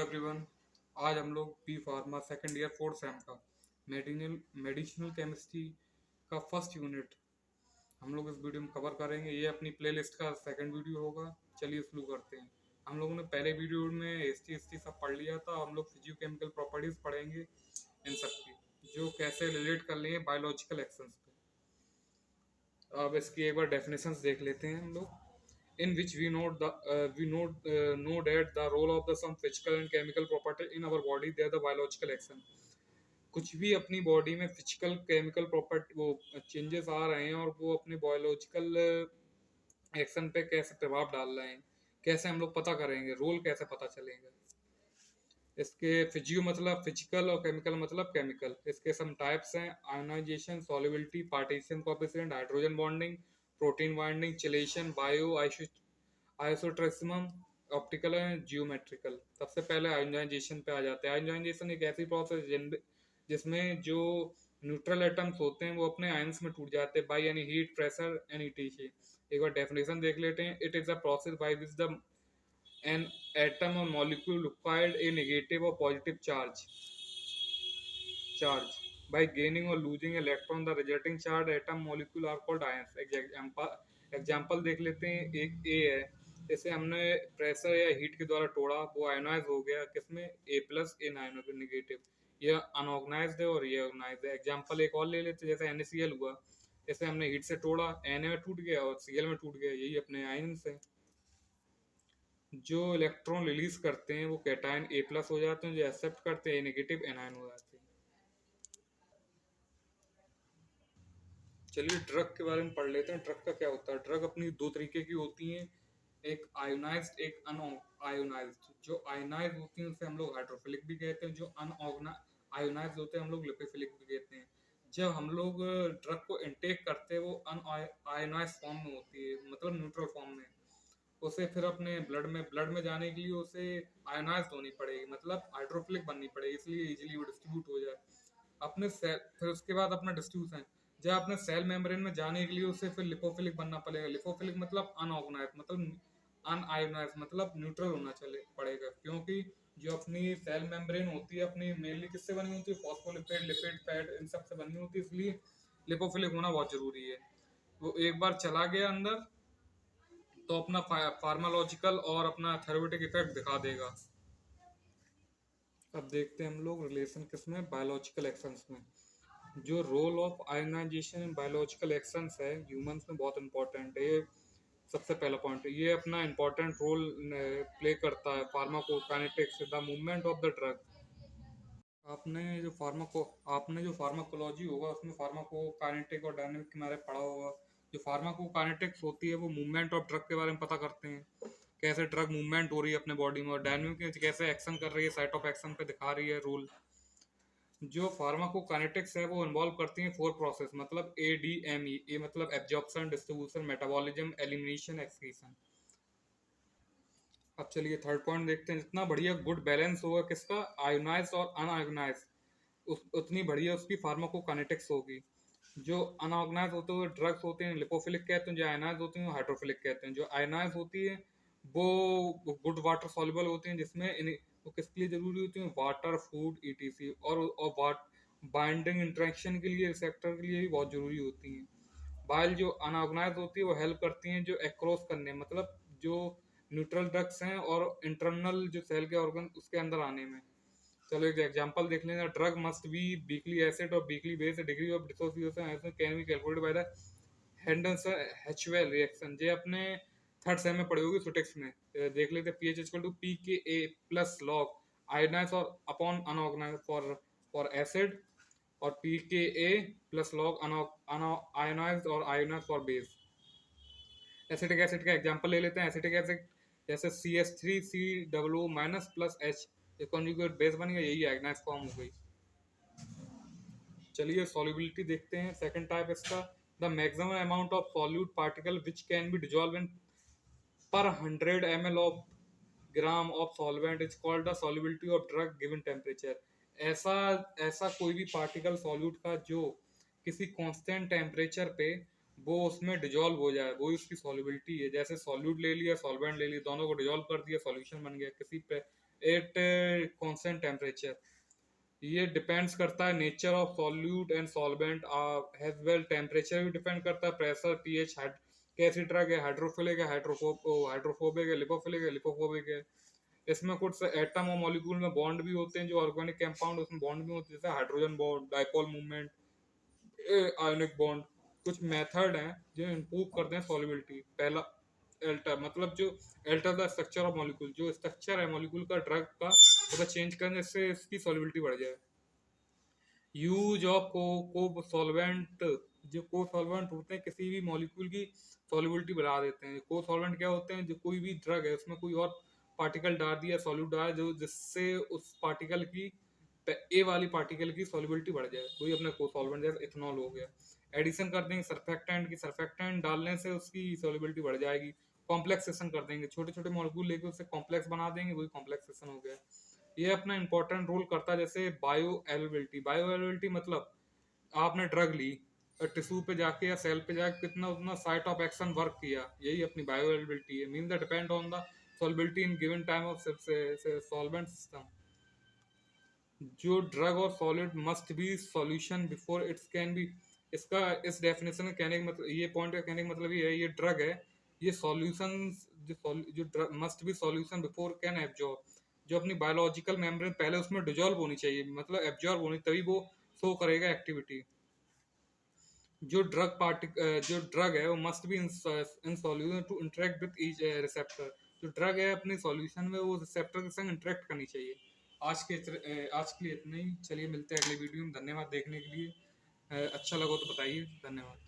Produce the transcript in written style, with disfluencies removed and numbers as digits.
Everyone. आज हम लोग B pharma second year fourth sem का मेडिसिनल केमिस्ट्री का फर्स्ट यूनिट हम लोग इस वीडियो में कवर करेंगे। ये अपनी प्लेलिस्ट का सेकंड वीडियो होगा। चलिए शुरू करते हैं। हम लोगों ने पहले वीडियो में एस टी सब पढ़ लिया था। हम लोग फिजियो केमिकल प्रॉपर्टीज पढ़ेंगे इन सब की, जो कैसे रिलेट कर लेंगे बायोलॉजिकल एक्शंस पे। अब इसकी एक बार डेफिनेशंस देख लेते हैं हम लोग। In which we know that the role of the some physical and chemical property in our body, they are the biological action. कुछ भी अपनी बॉडी में फिजिकल केमिकल प्रॉपर्टी वो चेंजेस आ रहे हैं और वो अपने बायोलॉजिकल एक्शन पे कैसे प्रभाव डाल रहे हैं, कैसे हम लोग पता करेंगे, रोल कैसे पता चलेगा इसके। फिजियो मतलब फिजिकल और केमिकल मतलब केमिकल। इसके सम टाइप्स हैं: ionization, solubility, partition coefficient, hydrogen bonding, protein binding, chelation, bio isosterism, optical and geometrical. सबसे पहले आयोनाइजेशन पे आ जाते हैं। आयोनाइजेशन एक ऐसी प्रोसेस जिसमें जो न्यूट्रल एटम्स होते हैं वो अपने आयंस में टूट जाते हैं by any heat, pressure and etc. एक बार डेफिनेशन देख लेते हैं। It is a process by which the an atom or molecule required a negative or positive charge by gaining or losing electron. The resulting charge atom molecule are called ions. Example देख लेते हैं। एक ए है, इसे हमने pressure या heat के द्वारा तोड़ा, वो आयोनाइज हो गया किसमें, ए प्लस ए नेगेटिव। यह अनऑर्गेनाइज्ड है और ये ऑर्गेनाइज्ड है। एग्जाम्पल एक और ले लेते हैं, जैसे NaCl हुआ, इसे हमने हीट से तोड़ा, Na में टूट गया और Cl में टूट गया। यही अपने आयंस हैं। जो इलेक्ट्रॉन रिलीज करते हैं वो कैटायन ए प्लस हो जाते हैं, जो एक्सेप्ट करते हैं ए नेगेटिव एनायन हो जाते हैं। चलिए ड्रग के बारे में पढ़ लेते हैं। ड्रग का क्या होता है। ड्रग अपनी दो तरीके की होती हैं, एक आयोनाइज्ड, एक अनआयोनाइज्ड। जो आयोनाइज होती हैं उसे हम लोग हाइड्रोफिलिक भी कहते हैं, जो अनआयोनाइज्ड होते हैं हम लोग लिपोफिलिक भी कहते हैं। जब हम लोग ड्रग को इनटेक करते हैं वो अनआयोनाइज फॉर्म में होती है, मतलब न्यूट्रल फॉर्म में। उसे फिर अपने ब्लड में जाने के लिए उसे आयोनाइज होनी पड़ेगी, मतलब हाइड्रोफिलिक बननी पड़ेगी, इसलिए इजीली वो डिस्ट्रीब्यूट हो जाए अपने सेल। फिर उसके बाद अपना डिस्ट्रीब्यूशन, जब अपने सेल मेम्ब्रेन में जाने के लिए उसे फिर लिपोफिलिक बनना पड़ेगा। लिपोफिलिक मतलब अनऑर्गेनाइज, मतलब अनआयोनाइज, मतलब न्यूट्रल होना चले पड़ेगा। क्योंकि जो अपनी सेल मेम्ब्रेन होती है अपनी मेनली किससे बनी होती है, फॉस्फोलिपिड, लिपिड, फैट, इन सब से बनी होती है, इसलिए लिपोफिलिक होना बहुत जरूरी है। वो एक बार चला गया अंदर तो अपना फार्मालॉजिकल और अपना थेरेप्यूटिक इफेक्ट दिखा देगा। अब देखते हैं हम लोग रिलेशन किसमें, बायोलॉजिकल एक्शंस में। जो role of ionization in biological actions है ह्यूमंस में बहुत इंपॉर्टेंट है। ये सबसे पहला पॉइंट है, ये अपना इंपॉर्टेंट रोल प्ले करता है pharmacokinetics, the movement of the drug. आपने जो फार्माकोलॉजी होगा उसमें फार्माकोकाइनेटिक और डायनामिक के बारे में पढ़ा होगा। जो फार्माकोकाइनेटिक्स होती है वो मूवमेंट ऑफ ड्रग के बारे में पता करते हैं, कैसे ड्रग मूवमेंट हो रही है अपने बॉडी में, और डायनामिक कैसे एक्शन कर रही है, साइट ऑफ एक्शन पे दिखा रही है रोल। जो फार्माकोकाइनेटिक्स है वो इन्वॉल्व करती है 4 प्रोसेस, मतलब ADME। ए मतलब absorption, distribution, metabolism, elimination, excretion. अब चलिए थर्ड पॉइंट देखते हैं। जितना बढ़िया गुड बैलेंस होगा किसका, आयोनाइज और अनआयोनाइज, उतनी बढ़िया उसकी फार्माकोकाइनेटिक्स होगी। जो अनऑर्गेनाइज होते हुए ड्रग्स होते हैं लिपोफिलिक कहते हैं, जो आयनाइज होती हैं हाइड्रोफिलिक कहते हैं। जो आयनाइज होती है वो गुड वाटर सॉल्युबल होती हैं, जिसमें वो किसके लिए जरूरी होती हैं, वाटर, फूड, ETC, और बाइंडिंग इंटरेक्शन के लिए, रिसेप्टर के लिए भी बहुत जरूरी होती हैं। बाइल जो अनऑर्गेनाइज होती है वो हेल्प करती हैं जो एक्रोस करने, मतलब जो न्यूट्रल ड्रग्स हैं और इंटरनल जो सेल के ऑर्गन उसके अंदर आने में। चलो एक एग्जांपल देख लेंगे। Drug must be weakly acid और weakly base, degree of dissociation can be calculated by the हेंडर्सन-Hechwell रिएक्शन। ये अपने थर्ड सेम में पढ़ी होगी सुटेक्स में। देख लेते हैं। pH equal to pKa plus log ionize और अपॉन अनऑर्गेनाइज फॉर एसिड, और pKa प्लस लॉग अनआयोनाइज्ड और ionize for base. Acetic acid का एग्जांपल ले लेते हैं। एसिटिक एसिड जैसे CH3COO माइनस प्लस H, ये कॉन्जुगेट बेस बन गया, यही आयोनाइज फॉर्म हो गई। चलिए सॉल्युबिलिटी देखते हैं। सेकंड टाइप इसका, the maximum amount of solute particle which can be dissolve in पर 100 ml of gram of solvent is called the solubility of drug given temperature. ऐसा ऐसा कोई भी पार्टिकल सॉल्यूट का जो किसी कांस्टेंट टेम्परेचर पे वो उसमें डिजॉल्व हो जाए, वो उसकी सॉल्युबिलिटी है। जैसे सॉल्यूट ले लिया, सॉल्वेंट ले लिया, दोनों को डिजॉल्व कर दिया, सॉल्यूशन बन गया। किसी पे एट कांस्टेंट टेम्परेचर। ये डिपेंड्स करता है nature of solute and solvent has well, temperature भी डिपेंड करता है, प्रेशर, पीएच, कैसी ड्रग है, हाइड्रोफिलिक है, हाइड्रोफोबिक है, लिपोफिलिक है। इसमें कुछ एटम और मॉलिक्यूल में बॉन्ड भी होते हैं, जो ऑर्गेनिक कंपाउंड उसमें बॉन्ड भी होते हैं, जैसे hydrogen bond, dipole movement, ionic bond. कुछ मेथड हैं जो इम्प्रूव करते हैं सॉल्युबिलिटी। पहला एल्टर, मतलब जो alter the structure of molecule, जो स्ट्रक्चर है मॉलिक्यूल का ड्रग का, उसका चेंज करने से इसकी सॉल्युबिलिटी बढ़ जाए। यूज ऑफ को सॉल्वेंट, जो को सॉल्वेंट होते हैं किसी भी मॉलिक्यूल की सॉल्युबिलिटी बढ़ा देते हैं। को सॉल्वेंट क्या होते हैं, जो कोई भी ड्रग है उसमें कोई और पार्टिकल डाल दिया, सॉल्यूट डाला, जो जिससे उस पार्टिकल की, ए वाली पार्टिकल की सॉल्युबिलिटी बढ़ जाए, कोई अपने को सॉल्वेंट, जैसे इथेनॉल हो गया। एडिशन कर देंगे सरफेक्टेंट की, सरफेक्टेंट डालने से उसकी सॉल्युबिलिटी बढ़ जाएगी। कॉम्प्लेक्सेशन कर देंगे, छोटे छोटे मॉलिक्यूल लेके उससे कॉम्प्लेक्स बना देंगे, वही कॉम्प्लेक्सेशन हो गया। ये अपना इंपॉर्टेंट रोल करता है। जैसे बायो अवेलेबिलिटी, बायो अवेलेबिलिटी मतलब आपने ड्रग ली और टिश्यू पे जाके या सेल पे जाके कितना उतना साइट ऑफ एक्शन वर्क किया, यही अपनी बायो अवेलेबिलिटी है। Mean the depend on the solubility in given time of solvent system. जो ड्रग और solid must be solution before it's can be, इसका इस डेफिनेशन का कहने का मतलब, ये पॉइंट का कहने का मतलब ये है, ये ड्रग है, ये सॉल्यूशन, जो drug must B solution before can absorb, जो अपनी बायोलॉजिकल मेम्ब्रेन पहले उसमें डिजोल्व होनी चाहिए, मतलब एब्जॉर्ब होनी, तभी वो शो करेगा एक्टिविटी। जो जो ड्रग है वो must be in solution to interact with each receptor. जो ड्रग है अपनी सॉल्यूशन में वो रिसेप्टर के संग इंटरेक्ट करनी चाहिए। आज के लिए इतना ही। चलिए मिलते हैं अगले वीडियो में। धन्यवाद देखने के लिए। अच्छा लगा तो बताइए। धन्यवाद।